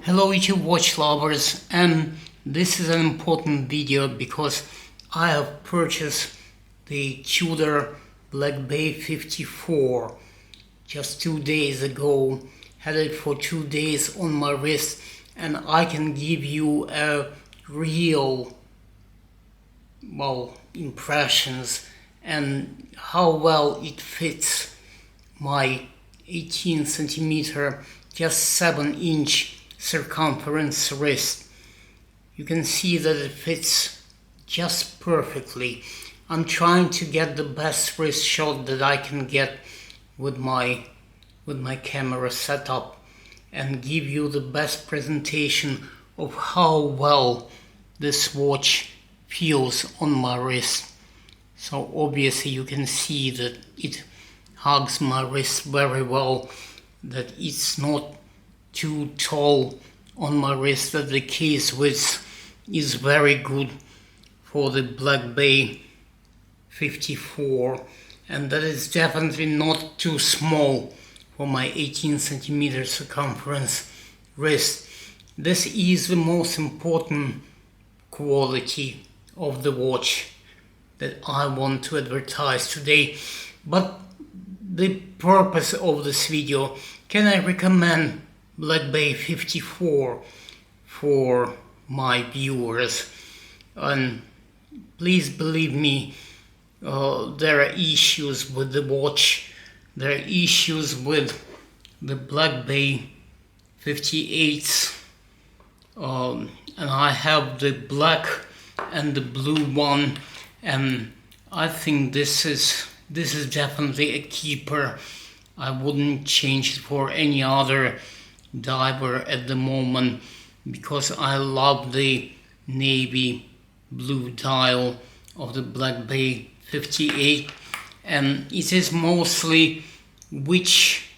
Hello YouTube watch lovers, and this is an important video because I have purchased the Tudor Black Bay 54 just 2 days ago. Had it for 2 days on my wrist, and I can give you a real impressions and how well it fits my 18 centimeter just 7-inch circumference wrist. You can see that it fits just perfectly. I'm trying to get the best wrist shot that I can get with my camera setup and give you the best presentation of how well this watch feels on my wrist. So obviously you can see that it hugs my wrist very well, that it's not too tall on my wrist, that the case width is very good for the Black Bay 54, and that is definitely not too small for my 18 centimeter circumference wrist. This is the most important quality of the watch that I want to advertise today. But the purpose of this video, can I recommend Black Bay 54 for my viewers? And please believe me, there are issues with the watch. There are issues with the Black Bay 58s, and I have the black and the blue one, and I think this is definitely a keeper. I wouldn't change it for any other diver at the moment because I love the navy blue dial of the Black Bay 58, and it is mostly which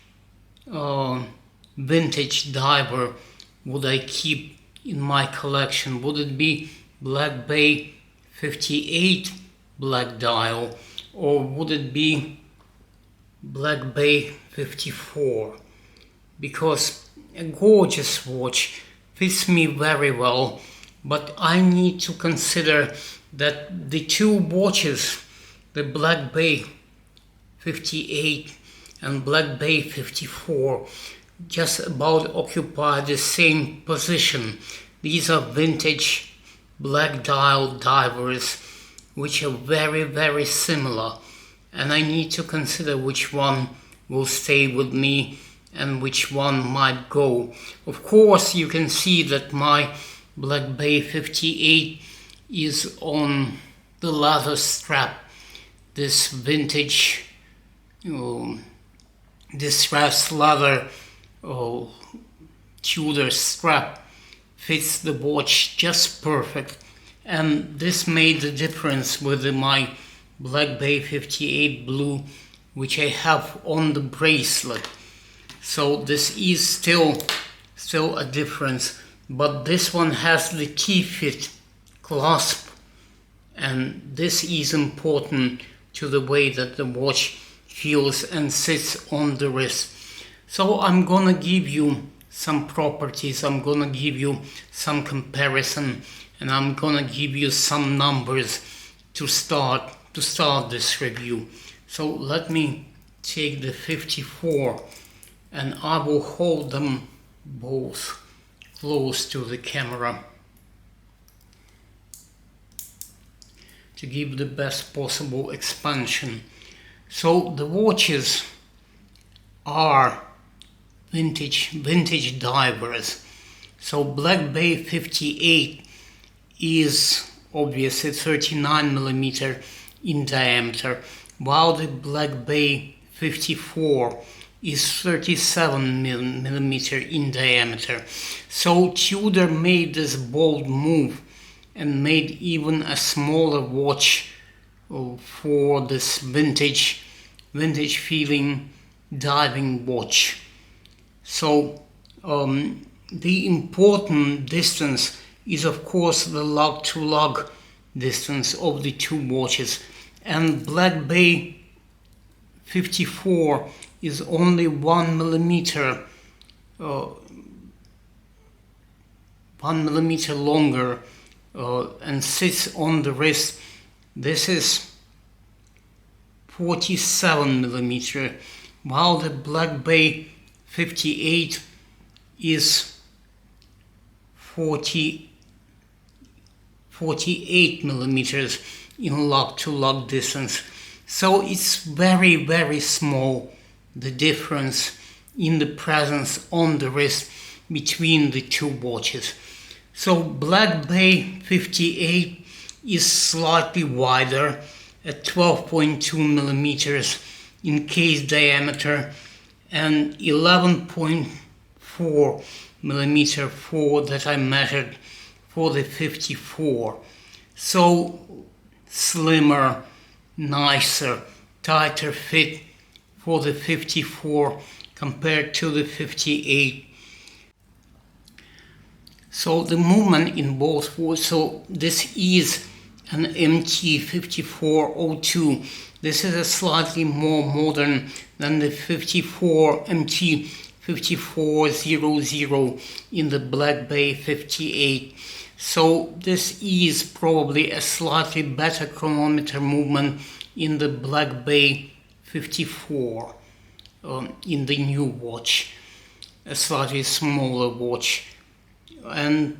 vintage diver would I keep in my collection. Would it be Black Bay 58 black dial, or would it be Black Bay 54? Because a gorgeous watch fits me very well, but I need to consider that the two watches, the Black Bay 58 and Black Bay 54, just about occupy the same position. These are vintage black dial divers which are very, very similar, and I need to consider which one will stay with me and which one might go. Of course, you can see that my Black Bay 58 is on the leather strap. This vintage distressed leather Tudor strap fits the watch just perfect, and this made the difference with my Black Bay 58 blue, which I have on the bracelet. So this is still a difference, but this one has the T-fit clasp, and this is important to the way that the watch feels and sits on the wrist. So I'm gonna give you some properties, I'm gonna give you some comparison, and I'm gonna give you some numbers to start this review. So let me take the 54, and I will hold them both close to the camera to give the best possible expansion. So the watches are vintage divers. So Black Bay 58 is obviously 39 millimeter in diameter, while the Black Bay 54 is 37 millimeter in diameter. So Tudor made this bold move and made even a smaller watch for this vintage feeling diving watch. So the important distance is of course the lug to lug distance of the two watches, and Black Bay 54 is only 1 millimeter 1 millimeter longer and sits on the wrist. This is 47 millimeter, while the Black Bay 58 is 48 millimeters in lug-to-lug distance. So it's very, very small, the difference in the presence on the wrist between the two watches. So Black Bay 58 is slightly wider at 12.2 millimeters in case diameter and 11.4 millimeter that I measured for the 54. So slimmer, nicer, tighter fit for the 54 compared to the 58. So the movement in both was, so this is an MT5402. This is a slightly more modern than the 54 MT5400 in the Black Bay 58. So this is probably a slightly better chronometer movement in the Black Bay 54 in the new watch, a slightly smaller watch. And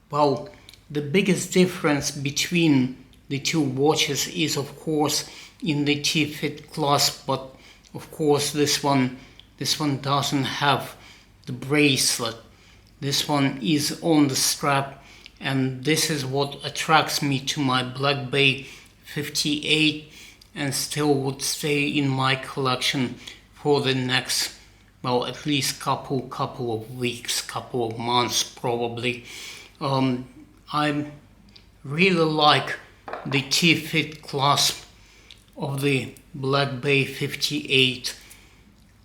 well, the biggest difference between the two watches is of course in the T-fit clasp, but of course this one doesn't have the bracelet. This one is on the strap, and this is what attracts me to my Black Bay 58 and still would stay in my collection for the next, well, at least couple of weeks, couple of months probably. I really like the T-fit clasp of the Black Bay 58.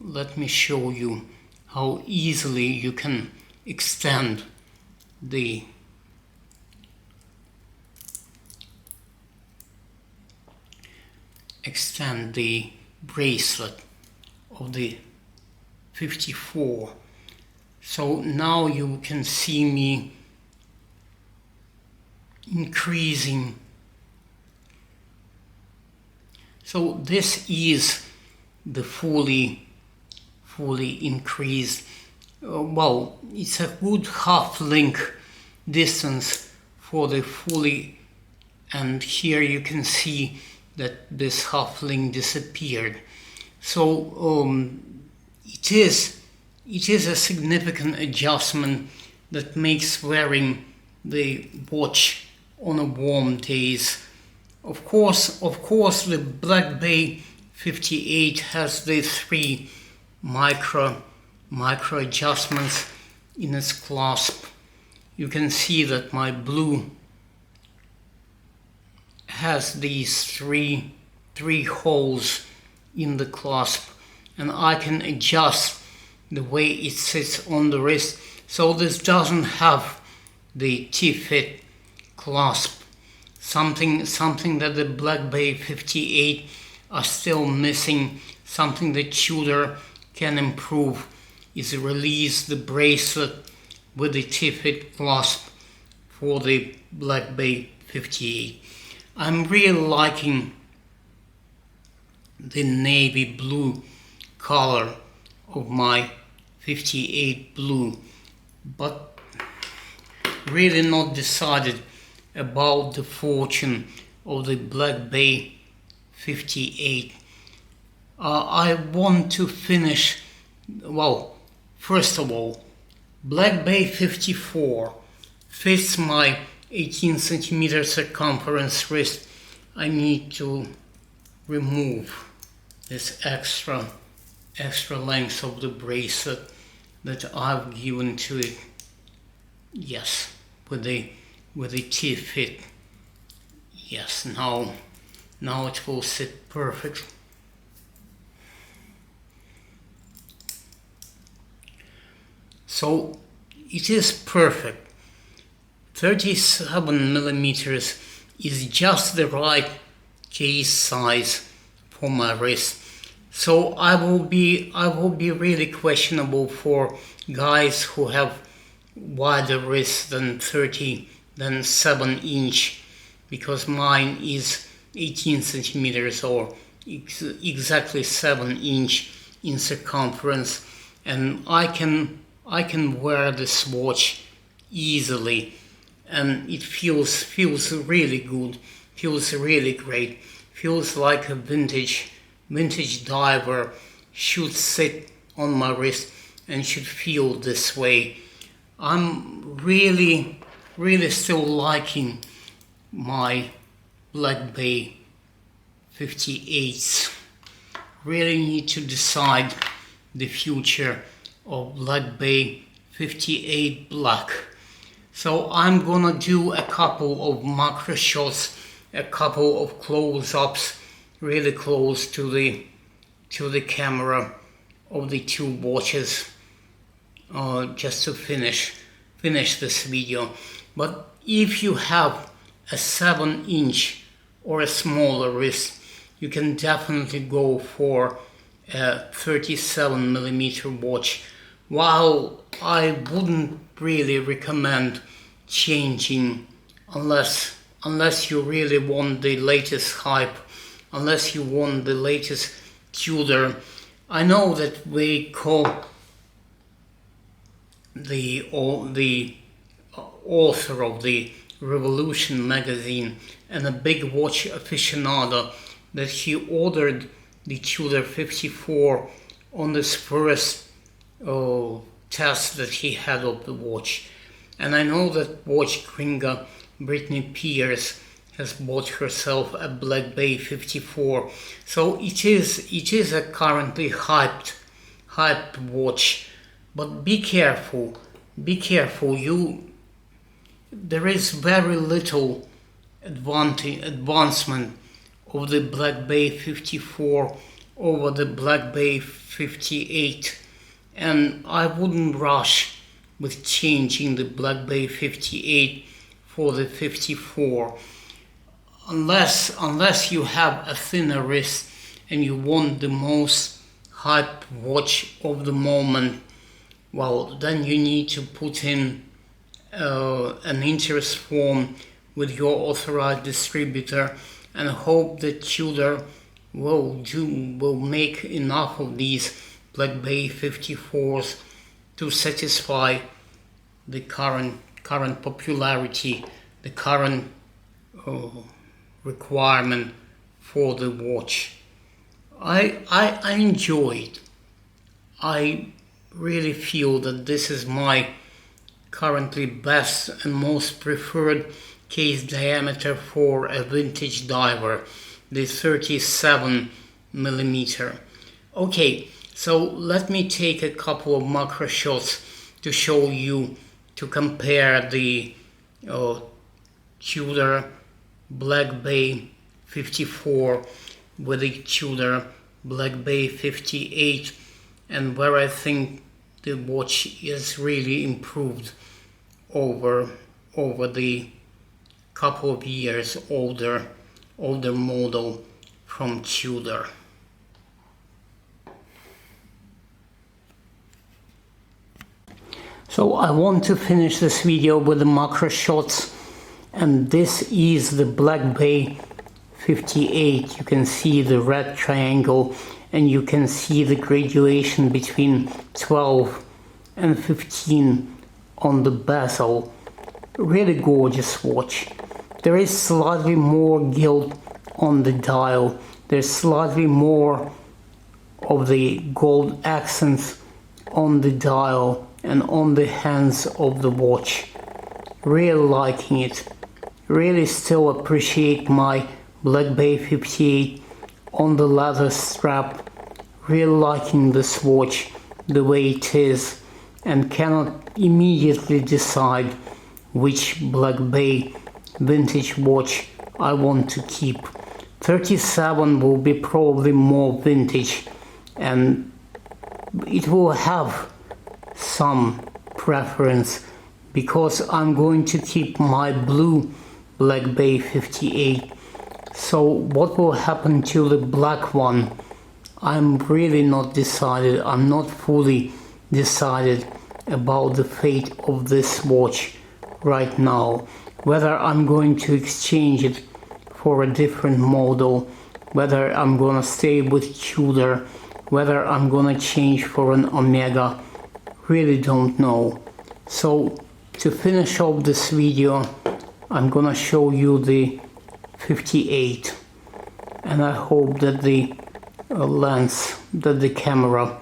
Let me show you how easily you can extend the bracelet of the 54. So now you can see me increasing. So this is the fully increased. Well, it's a good half link distance for the fully, and here you can see that this half link disappeared. So it is a significant adjustment that makes wearing the watch on a warm days. Of course, the Black Bay 58 has the 3 micro adjustments in its clasp. You can see that my blue has these three holes in the clasp, and I can adjust the way it sits on the wrist. So this doesn't have the T-fit clasp, something that the Black Bay 58 are still missing. Something that Tudor can improve is release the bracelet with the T-fit clasp for the Black Bay 58. I'm really liking the navy blue color of my 58 blue, but really not decided about the fortune of the Black Bay 58. I want to finish, well, first of all, Black Bay 54 fits my 18 centimeter circumference wrist. I need to remove this extra length of the bracelet that I've given to it. Yes, with the T-fit. Yes, now it will sit perfect. So it is perfect. 37 millimeters is just the right case size for my wrist. So I will be really questionable for guys who have wider wrist than 7-inch, because mine is 18 centimeters or exactly 7-inch in circumference, and I can wear this watch easily, and it feels really good, feels really great, feels like a vintage diver should sit on my wrist and should feel this way. I'm really still liking my Black Bay 58s. Really need to decide the future of Black Bay 58 Black. So I'm gonna do a couple of macro shots, a couple of close-ups, really close to the camera of the two watches, just to finish this video. But if you have a 7-inch or a smaller wrist, you can definitely go for a 37mm watch. While I wouldn't really recommend changing unless you really want the latest hype, unless you want the latest Tudor. I know that we call the author of the Revolution magazine and a big watch aficionado, that he ordered the Tudor 54 on this first test that he had of the watch. And I know that watch gringa Britney Spears has bought herself a Black Bay 54. So it is a currently hyped watch. But be careful. There is very little advancement of the Black Bay 54 over the Black Bay 58, and I wouldn't rush with changing the Black Bay 58 for the 54 unless you have a thinner wrist and you want the most hype watch of the moment. Well, then you need to put in an interest form with your authorized distributor and hope that Tudor will make enough of these Black Bay 54s to satisfy the current popularity, the current requirement for the watch. I enjoy it. I really feel that this is my currently best and most preferred case diameter for a vintage diver, the 37mm. Okay, so let me take a couple of macro shots to show you, to compare the Tudor Black Bay 54 with the Tudor Black Bay 58, and where I think the watch is really improved over the couple of years older model from Tudor. So I want to finish this video with the macro shots, and this is the Black Bay 58. You can see the red triangle and you can see the graduation between 12 and 15 on the bezel. Really gorgeous watch. There is slightly more gilt on the dial. There's slightly more of the gold accents on the dial and on the hands of the watch. Really liking it. Really still appreciate my Black Bay 58 on the leather strap. Really liking this watch the way it is, and cannot immediately decide which Black Bay vintage watch I want to keep. 37 will be probably more vintage, and it will have some preference because I'm going to keep my blue Black Bay 58. So what will happen to the black one? I'm really not decided. I'm not fully decided about the fate of this watch right now. Whether I'm going to exchange it for a different model, whether I'm gonna stay with Tudor, whether I'm gonna change for an Omega, really don't know. So to finish off this video, I'm gonna show you the 58, and I hope that the lens, that the camera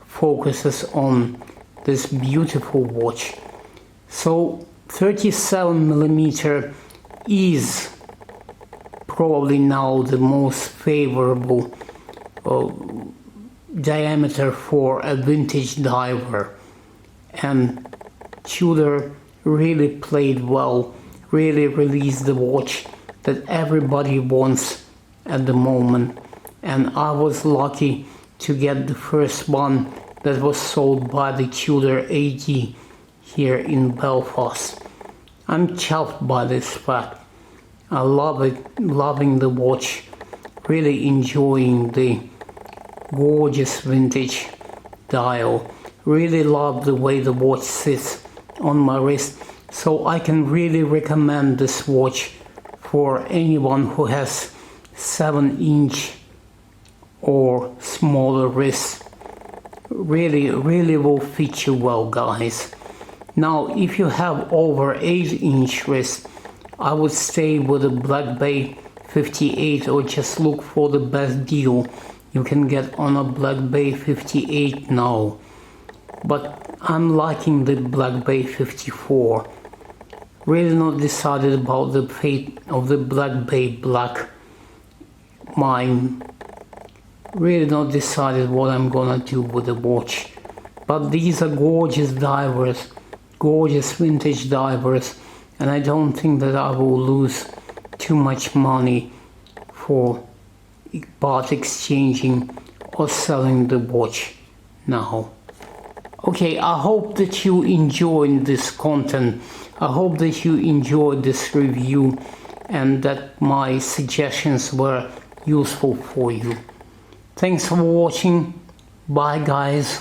focuses on this beautiful watch. So 37mm is probably now the most favorable diameter for a vintage diver, and Tudor really played well, really released the watch that everybody wants at the moment, and I was lucky to get the first one that was sold by the Tudor AD here in Belfast. I'm chuffed by this fact. I love it, loving the watch, really enjoying the gorgeous vintage dial. Really love the way the watch sits on my wrist, so I can really recommend this watch for anyone who has 7-inch or smaller wrists. Really will fit you well, guys. Now, if you have over 8-inch wrist, I would stay with a Black Bay 58, or just look for the best deal you can get on a Black Bay 58 now. But I'm liking the Black Bay 54. Really not decided about the fate of the Black Bay Black mine. Really not decided what I'm gonna do with the watch. But these are gorgeous divers, gorgeous vintage divers, and I don't think that I will lose too much money for part exchanging or selling the watch now. Okay, I hope that you enjoyed this content. I hope that you enjoyed this review and that my suggestions were useful for you. Thanks for watching. Bye, guys.